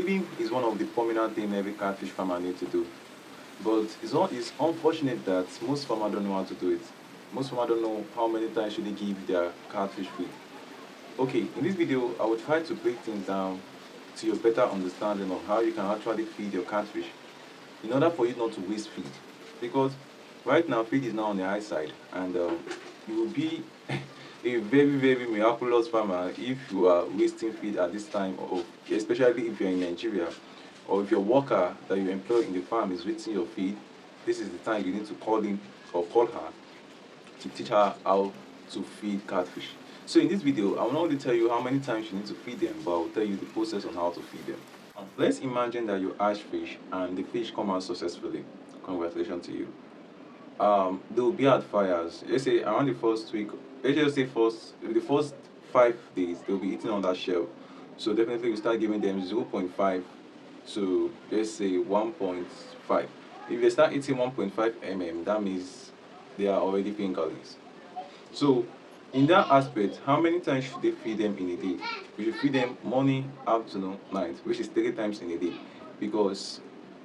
feeding is one of the prominent things every catfish farmer needs to do. But it's unfortunate that most farmers don't know how to do it. Most farmers don't know how many times should they give their catfish feed. Okay, in this video, I will try to break things down to your better understanding of how you can actually feed your catfish in order for you not to waste feed. Because right now, feed is now on the high side, and you will be a very miraculous farmer if you are wasting feed at this time, or especially if you're in Nigeria, or if your worker that you employ in the farm is wasting your feed. This is the time you need to call him or call her to teach her how to feed catfish. So in this video, I will not only tell you how many times you need to feed them, but I will tell you the process on how to feed them. Let's imagine that you hatch fish and the fish come out successfully. Congratulations to you. They will be at fires. Let's say around the first week, let's just say the first 5 days, they'll be eating on that shell. So definitely you start giving them 0.5 to, let's say, 1.5. If they start eating 1.5 mm, that means they are already fingerlings. So in that aspect, how many times should they feed them in a day? We should feed them morning, afternoon, night, which is 3 times in a day, because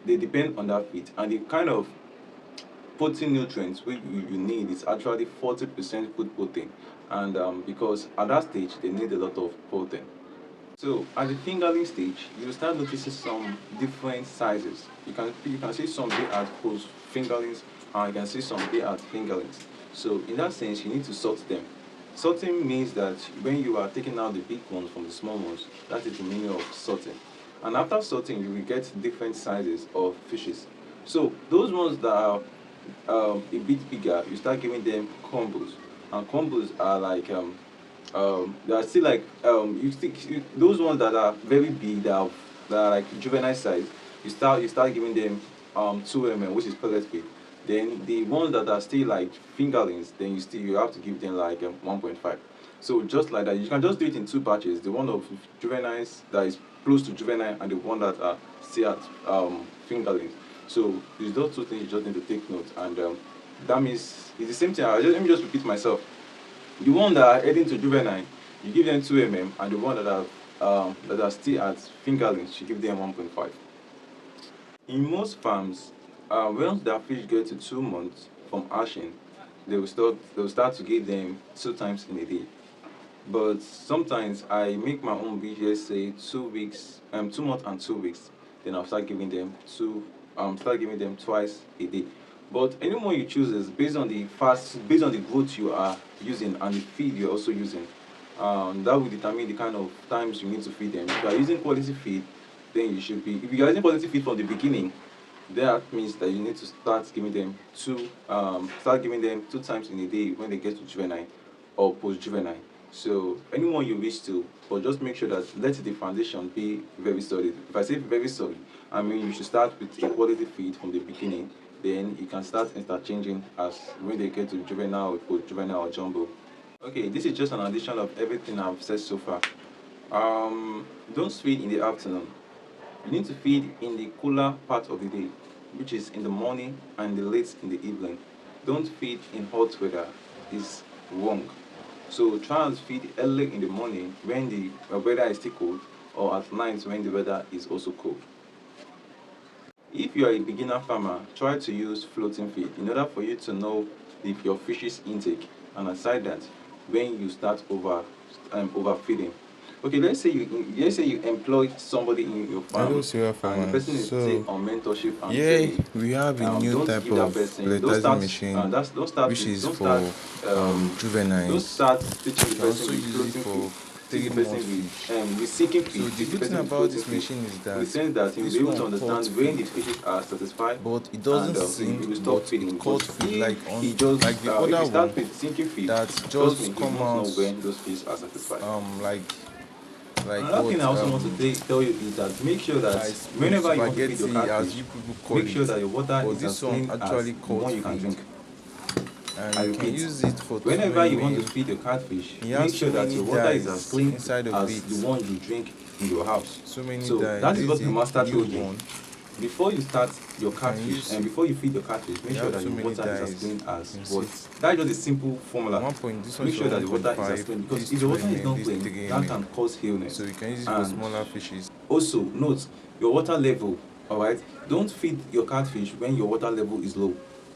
they depend on that feed, and the kind of protein nutrients which you need is actually 40% food protein, and because at that stage they need a lot of protein. So at the fingerling stage, you start noticing some different sizes. You can see some big at post fingerlings, and you can see some big at fingerlings. So in that sense, you need to sort them. Sorting means that when you are taking out the big ones from the small ones, that is the meaning of sorting. And after sorting, you will get different sizes of fishes. So those ones that are a bit bigger, you start giving them combos, and combos are like they are still like those ones that are very big, that are like juvenile size. You start giving them 2 mm, which is pellet feed. Then the ones that are still like fingerlings, then you have to give them like 1.5. So just like that, you can just do it in 2 batches: the one of juveniles that is close to juvenile, and the one that are still at fingerlings. So these those 2 things you just need to take note, and that means it's the same thing. Let me just repeat myself. The one that are heading to juvenile, you give them 2 mm, and the one that are still at fingerlings, you give them 1.5. In most farms, once their fish get to 2 months from hatching, they will start to give them 2 times in a day. But sometimes I make my own videos say 2 weeks, 2 months and 2 weeks. Then I'll start giving them twice a day. But any more you choose is based on the growth you are using and the feed you're also using. That will determine the kind of times you need to feed them. If you are using quality feed, then you should be. If you are using quality feed from the beginning, that means that you need to start giving them 2 times in a day when they get to juvenile or post-juvenile. So anyone you wish to, but just make sure that let the foundation be very solid. If I say very solid, I mean you should start with a quality feed from the beginning. Then you can start interchanging as when they get to juvenile or post-juvenile or jumbo. Okay, this is just an addition of everything I've said so far. Don't feed in the afternoon. You need to feed in the cooler part of the day, which is in the morning and the late in the evening. Don't feed in hot weather. It's wrong. So try and feed early in the morning when the weather is still cold, or at night when the weather is also cold. If you are a beginner farmer, try to use floating feed in order for you to know if your fish's intake, and aside that, when you start overfeeding. Okay, let's say you employ somebody in your farm. Hello, Sirah farmer. And the person is So, on mentorship, and yeah, we have a new type of pelletizing machine, which is for juveniles. Don't start teaching the You can also person with use it floating for feed. Teach the 3 person months with sinking So feed. the Teach the good thing person with about floating this feed. machine is In that the sense that he will this be able to one understand cuts when the feed, fishes are satisfied, but it doesn't and he sink, will stop but feeding. it cuts But feed like if he just like the if other you start one with sinking feed, that trust me, just he come won't know out when those fish are satisfied. like Another thing I also want to tell you is that make sure that whenever you want to feed your spaghetti, as catfish, you people call make sure it, that your water but is this as one clean as actually the cuts one you can feed, drink. and I you can repeat, use it for whenever you want to swimming. feed your catfish, He make has sure so that many your water is as dyes clean inside of as it. the one you drink in your house. So many So dyes. that is This what the is master new told you. one. Before you start your You can catfish use and before you feed your catfish, make You sure have that so your many water is as dyes. clean as You can what. see That's just a simple formula. 1 point, this one Make is sure that the water is as 1.5, clean, because this if the 2 water is mm, not this clean, 3 that mm. can cause illness. So you can use it for And smaller fishes. Also, note your water level. All right, don't feed your catfish when your water level is low.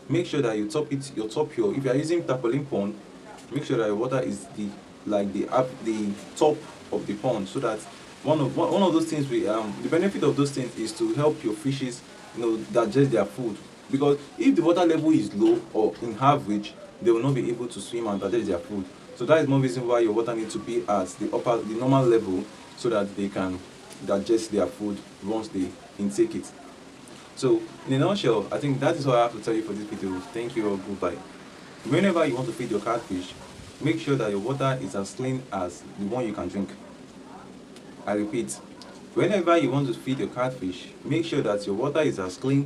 Make sure that you top it. If you are using tarpaulin pond, make sure that your water is the top of the pond, so that one of those things the benefit of those things is to help your fishes digest their food. Because if the water level is low or in average, they will not be able to swim and digest their food. So that is one reason why your water needs to be at the normal level, so that they can digest their food once they intake it. So in a nutshell, I think that is all I have to tell you for this video. Thank you all. Goodbye. Whenever you want to feed your catfish, make sure that your water is as clean as the one you can drink. I repeat, whenever you want to feed your catfish, make sure that your water is as clean